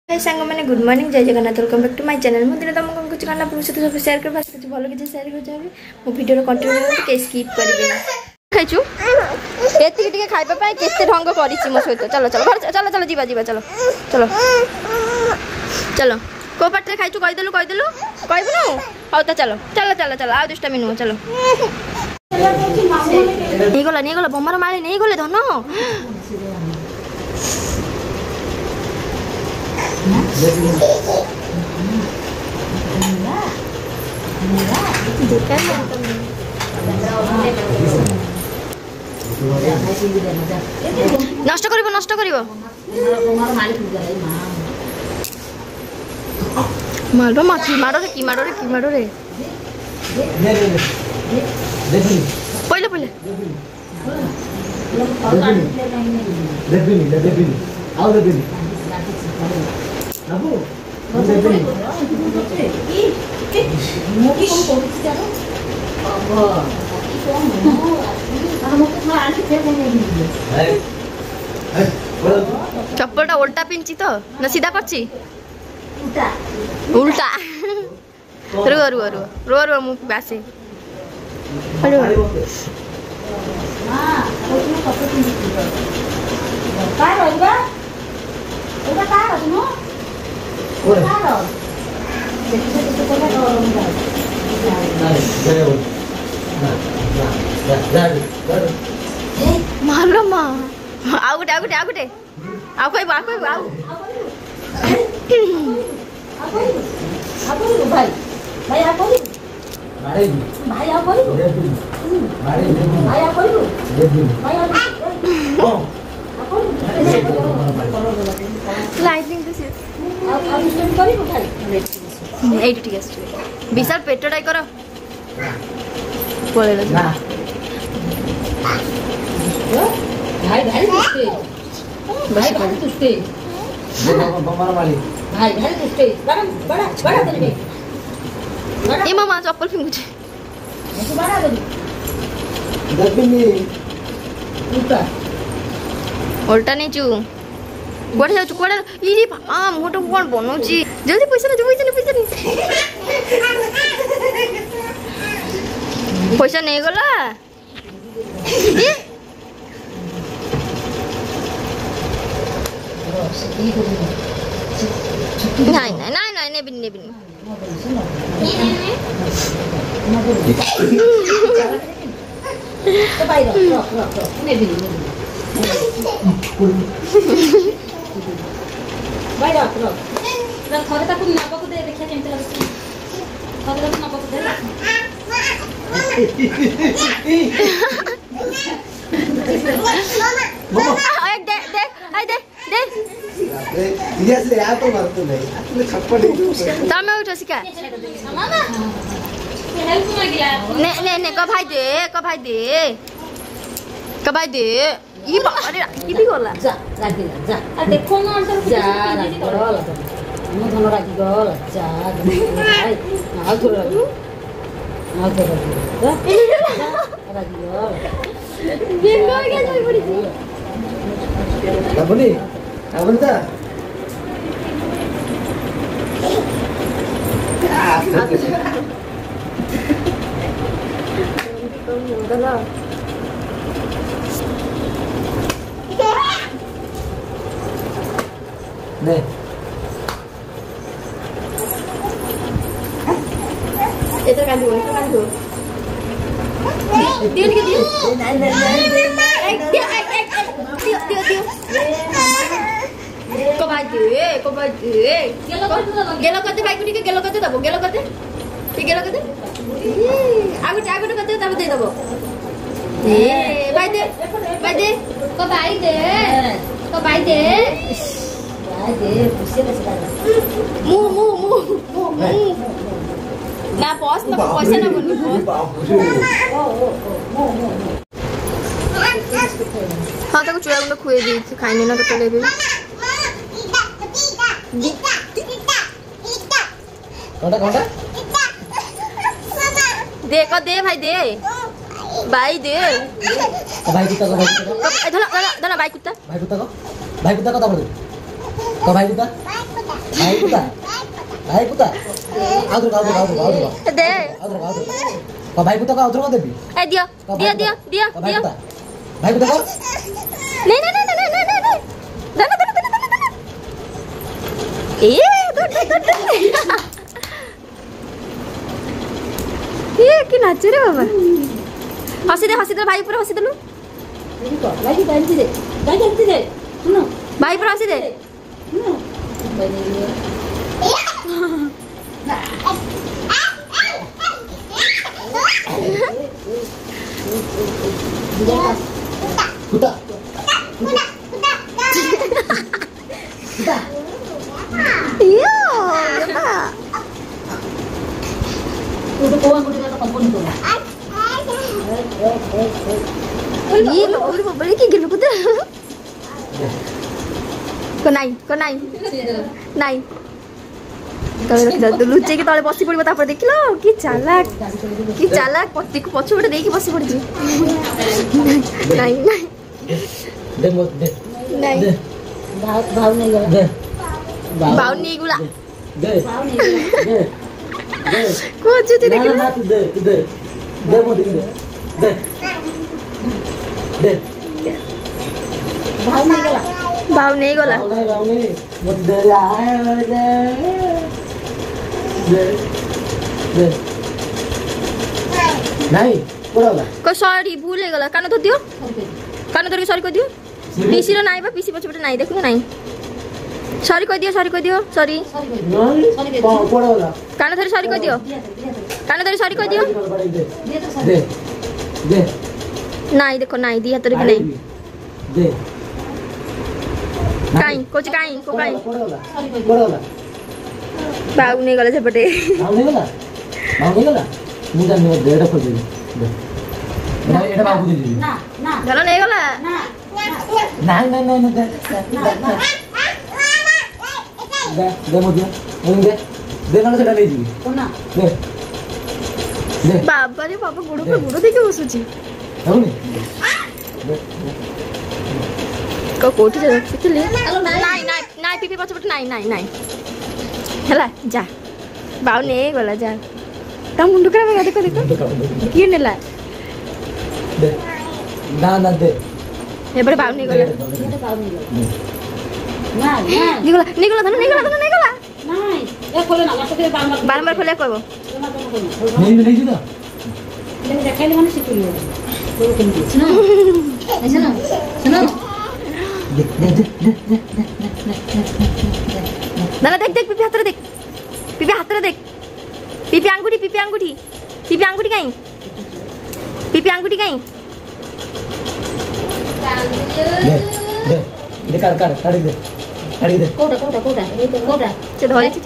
हाय सांग मैंने good morning Jai Jagannath welcome back to my channel मुझे तुम कौन कुछ करना पूछ तो सब शेयर कर बस कुछ भलो किछ शेयर कर जाबे मो वीडियो रो कंटिन्यू करते के स्किप करबे ना खाइछु एति टिके खाइबा पाए केते ढंग करिछि मो सहित चलो चलो घर चलो चलो जीवा जीवा चलो चलो चलो को पटरे खाइछु कहि देलु कहबु न हौ त चलो चलो चलो चलो आ दुष्टा मिनु चलो नहीं गला बमर मारे नहीं गले धन नष्ट करिवो मारो माथि मारो रे पहिले नष्ट चप्पलटा उल्टा पिंची तो ना सीधा करची उल्टा रो मु बासे मारो माँ आउ गुटे आउ कोई भाई भाई आ कोई भाई आ कोई भाई आ कोई लाइटिंग दिस एट ठीक है विशाल पेट डाई कर पळेला ना भाई भाई तुस्ते भाई तुस्ते बमर वाली भाई तुस्ते बड़ा करबे ए मामा चप्पल फिंगुचे ऐसे बड़ा कर दबिनी उल्टा नहीं चू कोड़े जाऊ कोड़े इरी आ मोटो कोन बनौची जल्दी पैसा नहीं गला नहीं नेबिनी तो भाई रख नेबिनी भाई रख थरे ताकू नबकू दे देखिया केमते लागछ थरे ताकू नबकू दे दे सीरियसली आ तो मारतो नाही आपले छप्पड तमे उठ सिका मामा हेल्प मागिला ने को भाई दे ई अरे ई भी गला जा रागिला जा आ देखो न अंतर जा रागिला मो धन रागिगल जा भाई आ थोड़ा रागिगल गेंगो के जाई पड़ी लाबनी आवंता नहीं itu kan dulu dia dia kau baju gelo kate baik ni ke gelo kate dabo gelo kate aku kate dabo de dabo baik de kau baik de खुशी mu ना पॉज ना पैसा ना बोल हाँ तो चूड़ा गुंडा खुए दी खाइने ना कतले भी कोंडा दे भाई दे भाई दे भाई कुत्ता धला बाई कुत्ता को भाई कुत्ता को भाई कुत्ता को भाई कुत्ता भाई पुता आउटर दे भाई पुता का आउटर को देबी ए दिया दिया दिया दिया दिया भाई पुता का नहीं नहीं नहीं नहीं नहीं नहीं दे ए ये कि नाच रे बाबा हसी दे भाई पर हसी देलु भाई दे सुनो भाई पर हसी दे पुता यो तू तो कौन बोलता है कंपनी तो ये और बबड़ी की गिरु पुत्र को नहीं नहीं तले रख दे लुचे के तले बसी पड़िबो तापर देखिलो कि चालाक पति को पछोटे देकी बसी पड़जी नहीं नहीं दे मत दे नहीं भाव नहीं गला दे बाउनी गुला दे को जुती देखिलो ना तू दे मत दे भाव नहीं गला भाव नहीं गला मत दे नहीं पड़ा को सॉरी भूल हे गला कान तो दियो कान धर के सॉरी को दियो पीसी रो नाही बा पीसी पछपटे नाही देखु नाही सॉरी को दियो सॉरी नहीं पड़ा कान धर सॉरी को दियो कान धर सॉरी को दियो दे दे नाही देखो नाही दिया तोरे भी नहीं दे काई कोच काई को काई पड़ा बाउ नहीं गला झपटे भाव नहीं गला मुझे नहीं दे रखो दे ना एटा बाबू दे दे ना गला नहीं गला ना नहीं दे मुझे दे ना सेटा ले जी कोना दे बाबा रे बाबा गुड़ो पे गुड़ो देके बसुची होनी को कोठी जा रखिले नाही नाही पीपी पछपटे नाही हला जा बाउ नहीं गला जा ता मुंडू करा देखो की नेला दे ना दे एबरे बाउ नहीं गला ना निगला धन नहीं ए खोले ना लास्ट के बारंबार खोले कहबो नहीं जी तो ले देखाइले माने सिकुलियो तो केमती सुनो सुनो दे ना देख पीपी हाथ रे देख पीपी अंगूठी काई पीपी अंगूठी काई दे काट दे कोटा से धरे छी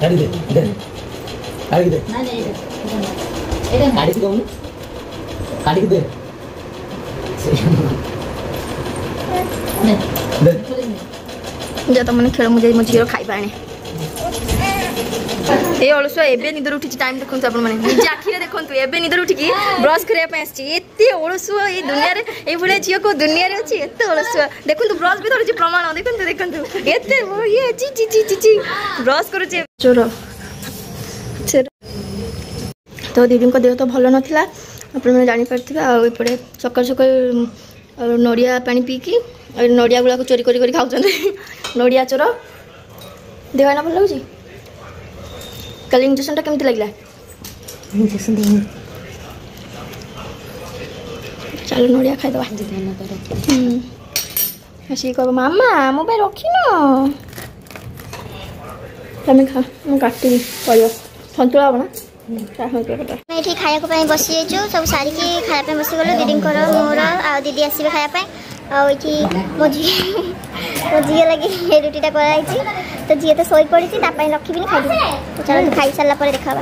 काट दे ना नहीं काट के दो काट के दे दे जा तो मने खेल मुझे झीर खाइबा आने ए अलसुआ एबे निदर उठी टाइम देखंतु आपण माने निज आखिरे देखंतु एबे निदर उठी की ब्रश करिया पे आछि एते अलसुआ ए दुनिया रे ए भले झियो को दुनिया रे अछि एते अलसुआ देखंतु ब्रश भी धरछि प्रमाण देखंतु एते ये ची ब्रश करूछि चोर तो दीदी को देह तो भल नथिला आपण माने जानि परथिबा आ एपडे सकाळ सकाळ नड़िया पानी पीकी नड़िया गुला को चोरी करी खाऊँ नड़िया चोर देह ना भल लगे कल इंजेक्शन टा केमती लगला इंजेक्शन देनी चलो नड़िया खाईदवा हसी कह मामा मोबाइल रखिन तुम खा मुझे काटि पड़ो सतुला हम ना ये खाया बसी सब सारिकी खाया बसीगलु दीदी मोर आ दीदी आसवे खायापी आठी मो झी लगे रुटीटा कराई तो झी तो शोई पड़ी रखी खाई तो चलो खाई सारा देखा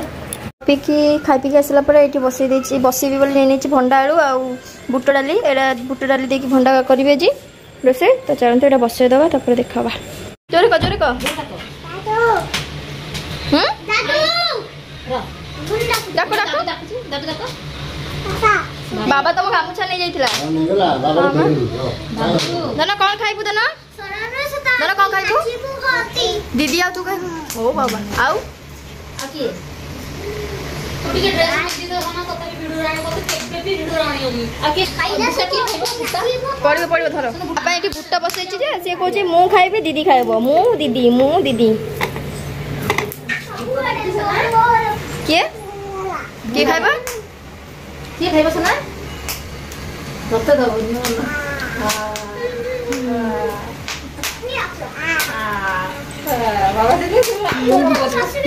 पीकी खाई पीकी आसला ये बसई बसईबी बोली नहीं भंडा आलू आ बुट डाली एटा बुट डाली देकी भंडा करेंगे जी रोसे तो चलते ये बसईदे तापर देखा जोरे कह डाको बाबा तुम गामुछा नहीं जाइथिला धन कौन खाइबु धन ଧନ କ'ଣ ଖାଇବୁ? ଦିଦି ଆଉ ତୁ ଖାଇବୁ? ଓ ବାବା ଆଉ ଟିକେ ଡ୍ରେସ୍ ପିନ୍ଧି ଦବ ନା ତଥାପି ଭିଡିଓ ରାଣି କତେ କେବେ ବି ଭିଡିଓ ରାଣି ହଉନି ଆଉ କିଏ ଖାଇଲା ସେଠି ପଡ଼ିବ ଧର ବାପା ଏଠି ବୁଟ ବସେଇଛି ଯେ ସିଏ କହୁଛି ମୁଁ ଖାଇବି ଦିଦି ଖାଇବ ମୁଁ ଦିଦି କିଏ ଖାଇବା? କିଏ ଖାଇବ ସୁନା? ମତେ ଦବନି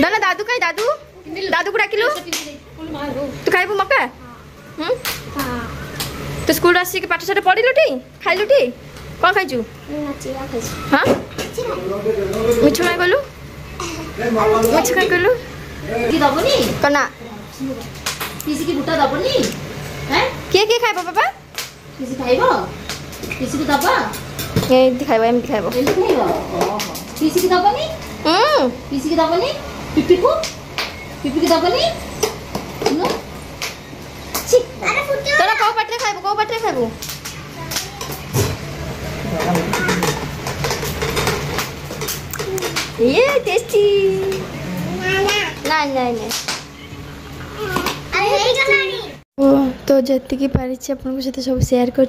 ଧନ ଦାଦୁ ଖାଇ ଦାଦୁକୁ ଡାକିଲୁ ତୁ ଖାଇବୁ ମକା? ତୁ ସ୍କୁଲ ଆସିକି ପାଠ ସାଠ ପଢିଲୁଟି ଖାଇଲୁଟି କ'ଣ ଖାଇଛୁ? ହଁ ମିଛ କାଇଁ କହିଲୁ? ଦବନି କନା ପିସିକି ବୁଟ ଦବନି? କିଏ ଖାଇବ ବାବା? ପିସି ଖାଇବ? ପିସିକି ଦବା ଏମିତି ଖାଇବ ଏମିତି ଖାଇବ ପିସିକି ଦବନି? ପିସିକି ଦବନି? ପିପିକି ଦବନି? ତୋର କୋଉ ପାଟିରେ ଖାଇବୁ? ये टेस्टी नहीं तो जी पारी आपन सहित सब सेयार कर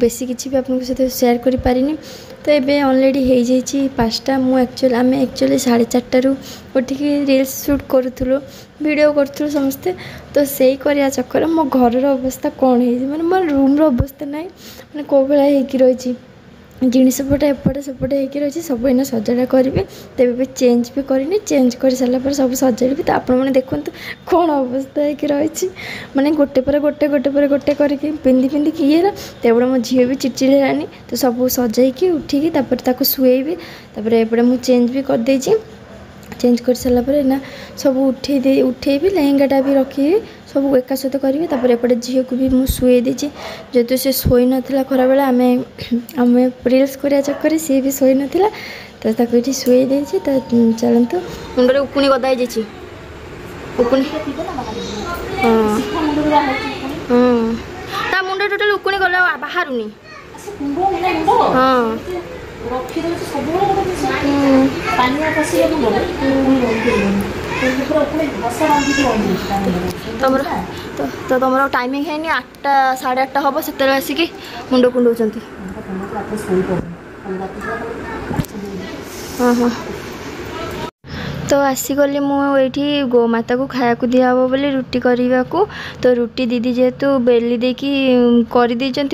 बेसी किसी भी आपन सहित सेयार कर पारिनी तो ये ऑलरेडी हो जाइए 5टा मुझे आम एक्चुअली 4:30 उठिकी रील्स शूट करूँ वीडियो करूँ समस्ते तो सही करिया चक्कर मो घर अवस्था कौन है मैंने मोर रूम अवस्था ना मैंने कौ भाया हो रही जिनपटा एपटे सेपटे होगी रही सब इन सजाड़ा करी तेज भी चेंज भी करनी चेंज कर सारापर सब सजाड़ी तो आपण मैंने देखु कौन अवस्था हो रही माने गोटे पर गोटे करके पिंधि किए तेबड़े मो झील भी चिड़चिड़ी हेलानी तो सब सजाइकी उठिकी शुएबी एपटे मुझे चेंज भी करदे चेंज कर सारापर ना सब उठेबी लेहेंगाटा भी रखी सब एका सहित करी एपटे झील को भी मुझे शुए देती जेहेतु सी शोई नाला खरा बेला आम रिल्स करिया चक्कर सी भी शोई नाला तो ये शुए देती तो चलतु मुंडे उकुणी गदा हो उकुणी ता मुंडे टोटाल उकुणी गला बाहरुनी हाँ तुम टाइमिंग है 8टा 8:30 हम से आसिक मुंड कुंडौ तो आसीगली मुझे गोमाता को खाया दिहब बोली रुटी करने को तो रुटी दीदी जेहेतु बेली देकी कर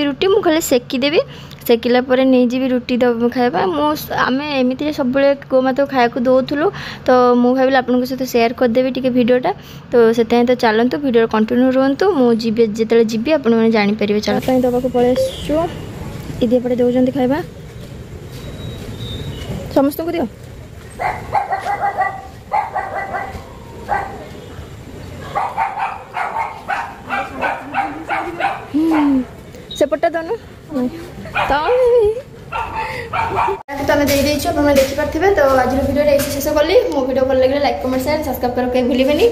रुटी मुझे खाली सेकीदेवी सेकिला पर नहीं जी रुटी खाଇବା आम एमती सब गोमाता को खाया दौलू तो मुझे भाविली आपन सहित सेयार करदेवी टी भिडटा तो से तो चलतु भिडियो कंटिन्यू रुहतु मुझे जिते जी आप जापर चल दवा को पलि आसु दीदी एपटे दौरान खाଇବା समस्त को दियो सेपटा दौन तुम देखिपारे तो आज वीडियो शेष कली मो वीडियो भल लगे लाइक कमेंट शेयर सब्सक्राइब करके भूलिए।